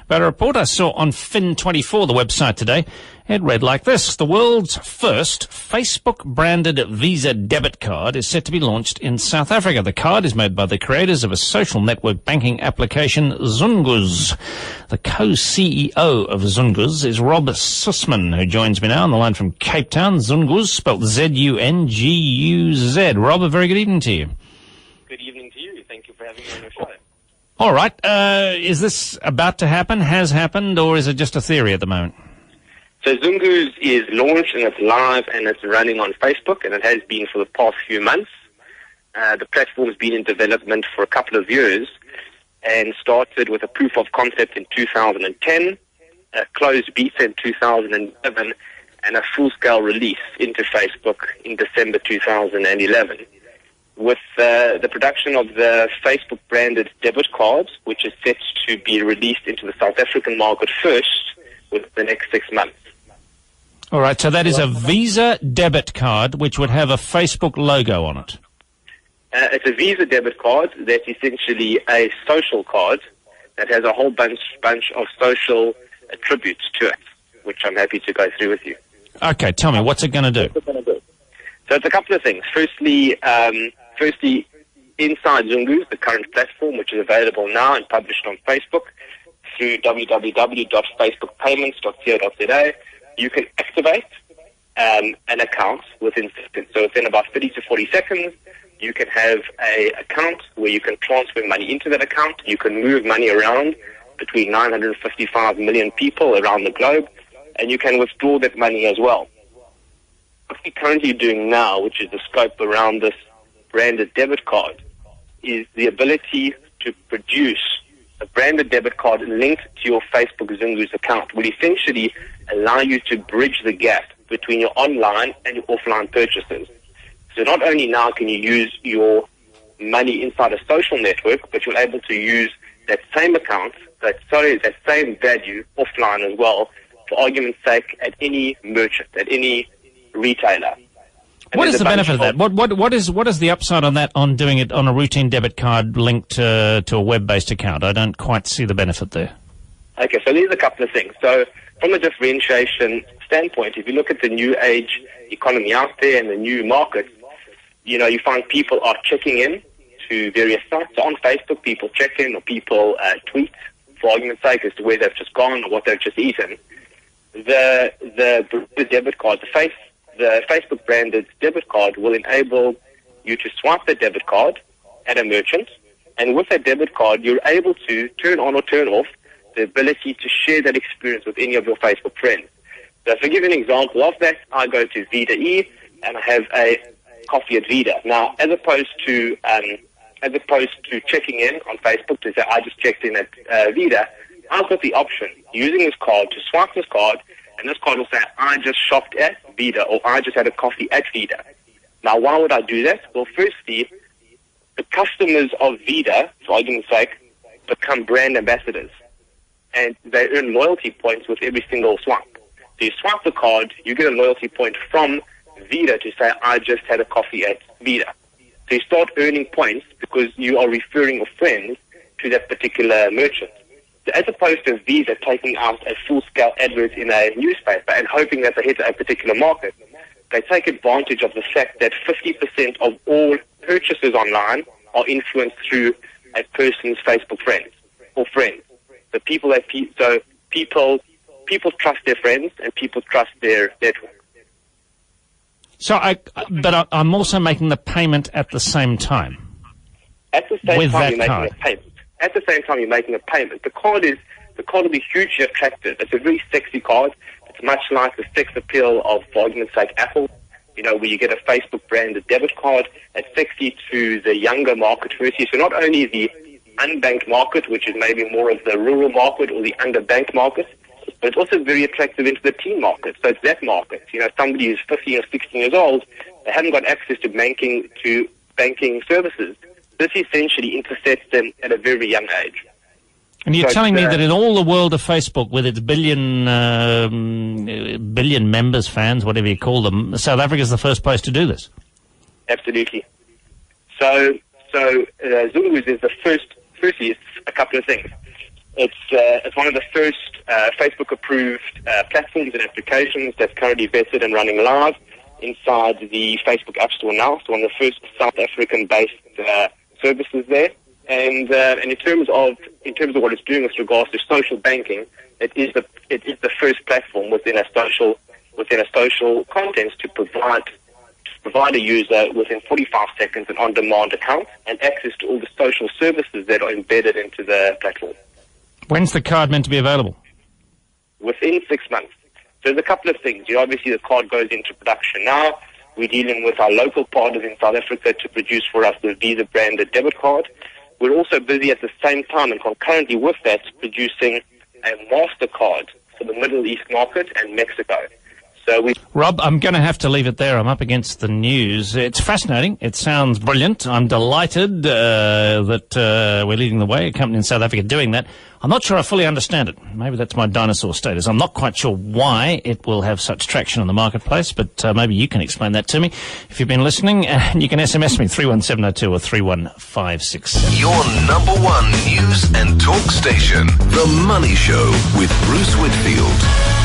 But a report I saw on Fin24, the website today, it read like this. The world's first Facebook-branded Visa debit card is set to be launched in South Africa. The card is made by the creators of a social network banking application, ZunguZ. The co-CEO of ZunguZ is Rob Sussman, who joins me now on the line from Cape Town. ZunguZ, spelled Z-U-N-G-U-Z. Rob, a very good evening to you. Good evening to you. Thank you for having me on your show. All right. Is this about to happen, has happened, or is it just a theory at the moment? So ZunguZ is launched and it's live and it's running on Facebook, and it has been for the past few months. The platform has been in development for a couple of years and started with a proof of concept in 2010, a closed beta in 2011, and a full-scale release into Facebook in December 2011. With the production of the Facebook-branded debit cards, which is set to be released into the South African market first within the next 6 months. All right, so that is a Visa debit card which would have a Facebook logo on it. It's a Visa debit card that's essentially a social card that has a whole bunch of social attributes to it, which I'm happy to go through with you. Okay, tell me, what's it going to do? So it's a couple of things. Firstly, inside ZunguZ, the current platform, which is available now and published on Facebook through www.facebookpayments.co.za, you can activate an account within seconds. So within about 30 to 40 seconds, you can have an account where you can transfer money into that account. You can move money around between 955 million people around the globe, and you can withdraw that money as well. What we're currently doing now, which is the scope around this branded debit card, is the ability to produce a branded debit card linked to your Facebook ZunguZ account will essentially allow you to bridge the gap between your online and your offline purchases. So not only now can you use your money inside a social network, but you're able to use that same account, that same value offline as well, for argument's sake, at any merchant, at any retailer. What is the benefit of that? What is the upside on that, on doing it on a routine debit card linked to a web-based account? I don't quite see the benefit there. Okay, so there's a couple of things. So from a differentiation standpoint, if you look at the new age economy out there and the new markets, you find people are checking in to various sites. So on Facebook, people check in or people tweet, for argument's sake, as to where they've just gone or what they've just eaten. The debit card, the Facebook branded debit card will enable you to swipe the debit card at a merchant, and with that debit card you're able to turn on or turn off the ability to share that experience with any of your Facebook friends. So if I give you an example of that, I go to Vida E and I have a coffee at Vida. Now, as opposed to checking in on Facebook to say I just checked in at Vida, I've got the option using this card to swipe this card, and this card will say, I just shopped at Vida, or I just had a coffee at Vida. Now, why would I do that? Well, firstly, the customers of Vida, for argument's sake, become brand ambassadors, and they earn loyalty points with every single swipe. So you swipe the card, you get a loyalty point from Vida to say, I just had a coffee at Vida. So you start earning points because you are referring your friends to that particular merchant. So as opposed to Visa taking out a full-scale advert in a newspaper and hoping that they hit a particular market, they take advantage of the fact that 50% of all purchases online are influenced through a person's Facebook friends or friends. So people trust their friends and people trust their network. So I'm also making the payment at the same time. At the same time, you're making a payment. At the same time, you're making a payment. The card will be hugely attractive. It's a very sexy card. It's much like the sex appeal of, for argument's sake, Apple. Where you get a Facebook-branded debit card. It's sexy to the younger market, firstly. So not only the unbanked market, which is maybe more of the rural market or the underbanked market, but it's also very attractive into the teen market. So it's that market. Somebody who's 15 or 16 years old, they haven't got access to banking services. This essentially intercepts them at a very young age. And you're telling me that in all the world of Facebook, with its billion members, fans, whatever you call them, South Africa is the first place to do this? Absolutely. So ZunguZ is the first. Firstly, it's a couple of things. It's one of the first Facebook-approved platforms and applications that's currently vetted and running live inside the Facebook App Store now. It's one of the first South African-based services there. And in terms of what it's doing with regards to social banking, it is the first platform within a social content to provide a user within 45 seconds an on-demand account and access to all the social services that are embedded into the platform. When's the card meant to be available? Within 6 months. So there's a couple of things. Obviously, the card goes into production now. We're dealing with our local partners in South Africa to produce for us the Visa-branded debit card. We're also busy at the same time and concurrently with that producing a MasterCard for the Middle East market and Mexico. Rob, I'm going to have to leave it there. I'm up against the news. It's fascinating. It sounds brilliant. I'm delighted that we're leading the way, a company in South Africa doing that. I'm not sure I fully understand it. Maybe that's my dinosaur status. I'm not quite sure why it will have such traction on the marketplace, but maybe you can explain that to me. If you've been listening, you can SMS me 31702 or 31567. Your number one news and talk station, The Money Show with Bruce Whitfield.